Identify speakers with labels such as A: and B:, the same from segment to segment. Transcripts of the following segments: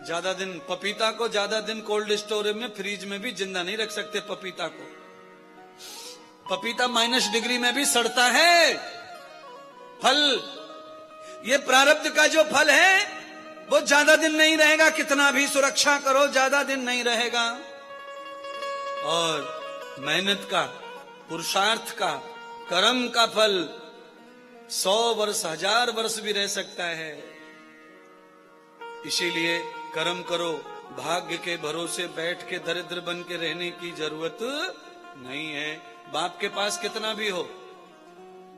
A: ज्यादा दिन पपीता को ज्यादा दिन कोल्ड स्टोरेज में फ्रीज में भी जिंदा नहीं रख सकते। पपीता को, पपीता -डिग्री में भी सड़ता है। फल, ये प्रारब्ध का जो फल है वो ज्यादा दिन नहीं रहेगा, कितना भी सुरक्षा करो ज्यादा दिन नहीं रहेगा। और मेहनत का, पुरुषार्थ का, कर्म का फल 100 वर्ष 1000 वर्ष भी रह सकता है। इसीलिए कर्म करो, भाग्य के भरोसे बैठ के दरिद्र बन के रहने की जरूरत नहीं है। बाप के पास कितना भी हो,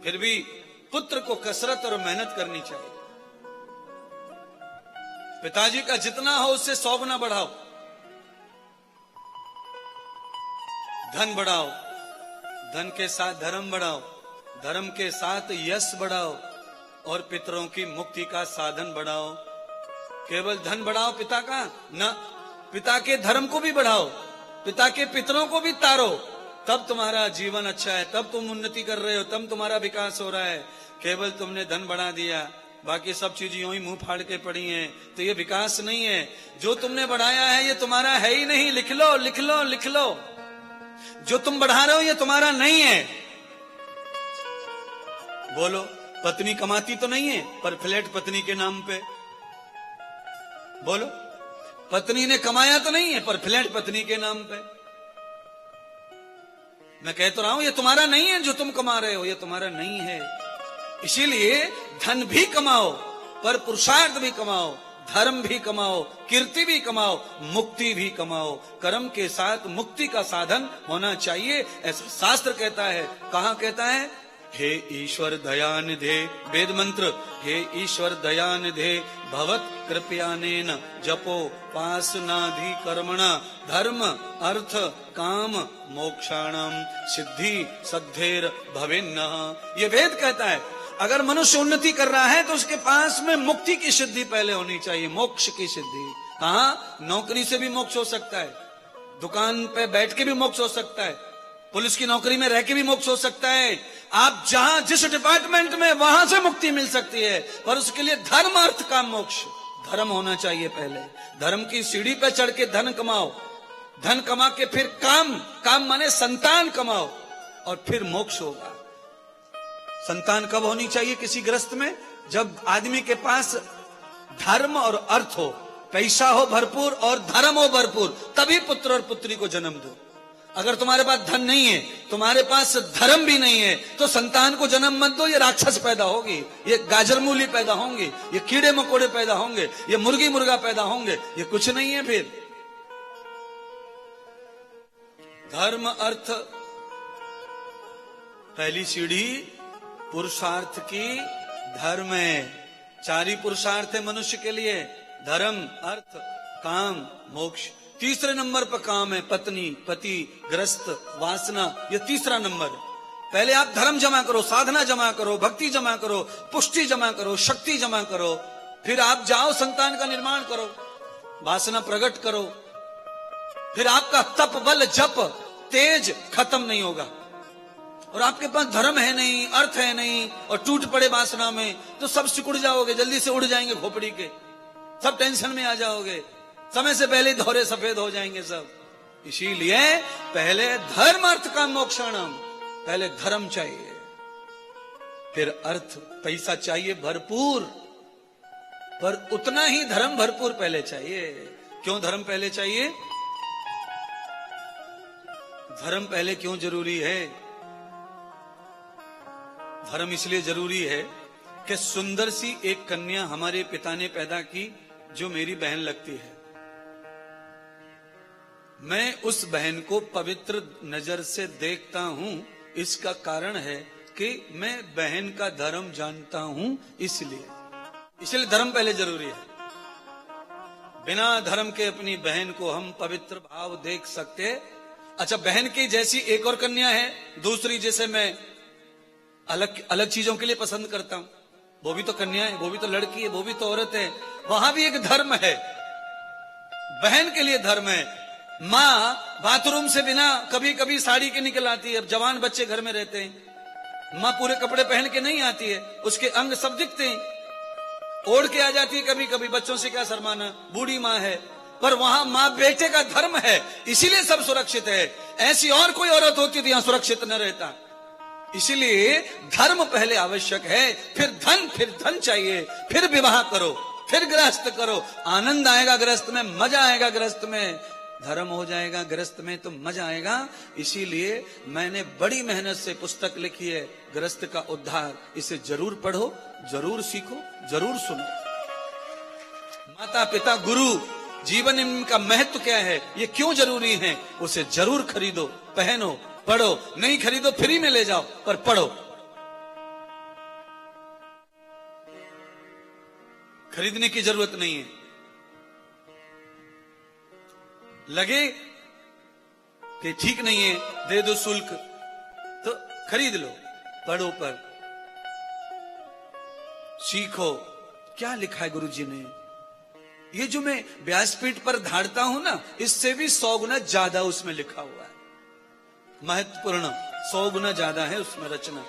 A: फिर भी पुत्र को कसरत और मेहनत करनी चाहिए। पिताजी का जितना हो उससे 100 गुना बढ़ाओ। धन बढ़ाओ, धन के साथ धर्म बढ़ाओ, धर्म के साथ यश बढ़ाओ और पितरों की मुक्ति का साधन बढ़ाओ। केवल धन बढ़ाओ पिता का न, पिता के धर्म को भी बढ़ाओ, पिता के पितरों को भी तारो, तब तुम्हारा जीवन अच्छा है, तब तुम उन्नति कर रहे हो, तब तुम्हारा विकास हो रहा है। केवल तुमने धन बढ़ा दिया, बाकी सब चीज यूं ही मुंह फाड़ के पड़ी हैं, तो ये विकास नहीं है। जो तुमने बढ़ाया है ये तुम्हारा है ही नहीं। लिख लो, लिख लो, लिख लो, जो तुम बढ़ा रहे हो ये तुम्हारा नहीं है। बोलो, पत्नी कमाती तो नहीं है पर फ्लैट पत्नी के नाम पे। बोलो, पत्नी ने कमाया तो नहीं है पर फ्लैट पत्नी के नाम पे। मैं कह तो रहा हूं ये तुम्हारा नहीं है, जो तुम कमा रहे हो ये तुम्हारा नहीं है। इसीलिए धन भी कमाओ पर पुरुषार्थ भी कमाओ, धर्म भी कमाओ, कीर्ति भी कमाओ, मुक्ति भी कमाओ। कर्म के साथ मुक्ति का साधन होना चाहिए, ऐसा शास्त्र कहता है। कहां कहता है? हे ईश्वर दयानिधे, वेद मंत्र, हे ईश्वर दयानिधे भवत कृपयानेन जपो पासनाधि कर्मणा धर्म अर्थ काम मोक्षाणम सिद्धि सद्धेर भवेन्नः। ये वेद कहता है अगर मनुष्य उन्नति कर रहा है तो उसके पास में मुक्ति की सिद्धि पहले होनी चाहिए, मोक्ष की सिद्धि। कहाँ? नौकरी से भी मोक्ष हो सकता है, दुकान पे बैठ के भी मोक्ष हो सकता है, पुलिस की नौकरी में रह के भी मोक्ष हो सकता है। आप जहां जिस डिपार्टमेंट में वहां से मुक्ति मिल सकती है, पर उसके लिए धर्म अर्थ का मोक्ष, धर्म होना चाहिए पहले। धर्म की सीढ़ी पे चढ़ के धन कमाओ, धन कमा के फिर काम, काम माने संतान कमाओ और फिर मोक्ष होगा। संतान कब होनी चाहिए किसी गृहस्थ में? जब आदमी के पास धर्म और अर्थ हो, पैसा हो भरपूर और धर्म हो भरपूर, तभी पुत्र और पुत्री को जन्म दो। अगर तुम्हारे पास धन नहीं है, तुम्हारे पास धर्म भी नहीं है, तो संतान को जन्म मत दो। ये राक्षस पैदा होगी, ये गाजर मूली पैदा होंगे, ये कीड़े मकोड़े पैदा होंगे, ये मुर्गी मुर्गा पैदा होंगे, ये कुछ नहीं है। फिर धर्म अर्थ पहली सीढ़ी पुरुषार्थ की धर्म है। 4 ही पुरुषार्थ है मनुष्य के लिए, धर्म अर्थ काम मोक्ष। तीसरे नंबर पर काम है पत्नी पति गृहस्थ वासना, ये तीसरा नंबर है। पहले आप धर्म जमा करो, साधना जमा करो, भक्ति जमा करो, पुष्टि जमा करो, शक्ति जमा करो, फिर आप जाओ संतान का निर्माण करो, वासना प्रकट करो। फिर आपका तप बल जप तेज खत्म नहीं होगा। और आपके पास धर्म है नहीं, अर्थ है नहीं और टूट पड़े वासना में, तो सब सिकुड़ जाओगे, जल्दी से उड़ जाएंगे खोपड़ी के, सब टेंशन में आ जाओगे, समय से पहले धौरे सफेद हो जाएंगे सब। इसीलिए पहले धर्म अर्थ का मोक्षाणम, पहले धर्म चाहिए, फिर अर्थ। पैसा चाहिए भरपूर, पर उतना ही धर्म भरपूर पहले चाहिए। क्यों धर्म पहले चाहिए? धर्म पहले क्यों जरूरी है? धर्म इसलिए जरूरी है कि सुंदर सी एक कन्या हमारे पिता ने पैदा की जो मेरी बहन लगती है। मैं उस बहन को पवित्र नजर से देखता हूं, इसका कारण है कि मैं बहन का धर्म जानता हूं, इसलिए धर्म पहले जरूरी है। बिना धर्म के अपनी बहन को हम पवित्र भाव देख सकते। अच्छा, बहन की जैसी एक और कन्या है दूसरी, जैसे मैं अलग अलग चीजों के लिए पसंद करता हूं, वो भी तो कन्या है, वो भी तो लड़की है, वो भी तो औरत है, वहां भी एक धर्म है। बहन के लिए धर्म है। माँ बाथरूम से बिना कभी कभी साड़ी के निकल आती है, अब जवान बच्चे घर में रहते हैं, माँ पूरे कपड़े पहन के नहीं आती है, उसके अंग सब दिखते हैं, ओढ़ के आ जाती है कभी कभी, बच्चों से क्या शर्माना, बूढ़ी माँ है, पर वहां माँ बेटे का धर्म है, इसीलिए सब सुरक्षित है। ऐसी और कोई औरत होती तो यहां सुरक्षित न रहता। इसीलिए धर्म पहले आवश्यक है, फिर धन चाहिए, फिर विवाह करो, फिर गृहस्थ करो, आनंद आएगा गृहस्थ में, मजा आएगा गृहस्थ में, धर्म हो जाएगा गृहस्थ में तो मजा आएगा। इसीलिए मैंने बड़ी मेहनत से पुस्तक लिखी है, गृहस्थ का उद्धार। इसे जरूर पढ़ो, जरूर सीखो, जरूर सुनो। माता पिता गुरु जीवन इनका महत्व क्या है, ये क्यों जरूरी है, उसे जरूर खरीदो, पहनो, पढ़ो। नहीं खरीदो फ्री में ले जाओ, पर पढ़ो। खरीदने की जरूरत नहीं है। लगे कि ठीक नहीं है, दे दो शुल्क, तो खरीद लो, पढ़ो, पर सीखो क्या लिखा है गुरु जी ने। ये जो मैं व्यासपीठ पर धाड़ता हूं ना, इससे भी 100 गुना ज्यादा उसमें लिखा हुआ है, महत्वपूर्ण 100 गुना ज्यादा है उसमें रचना।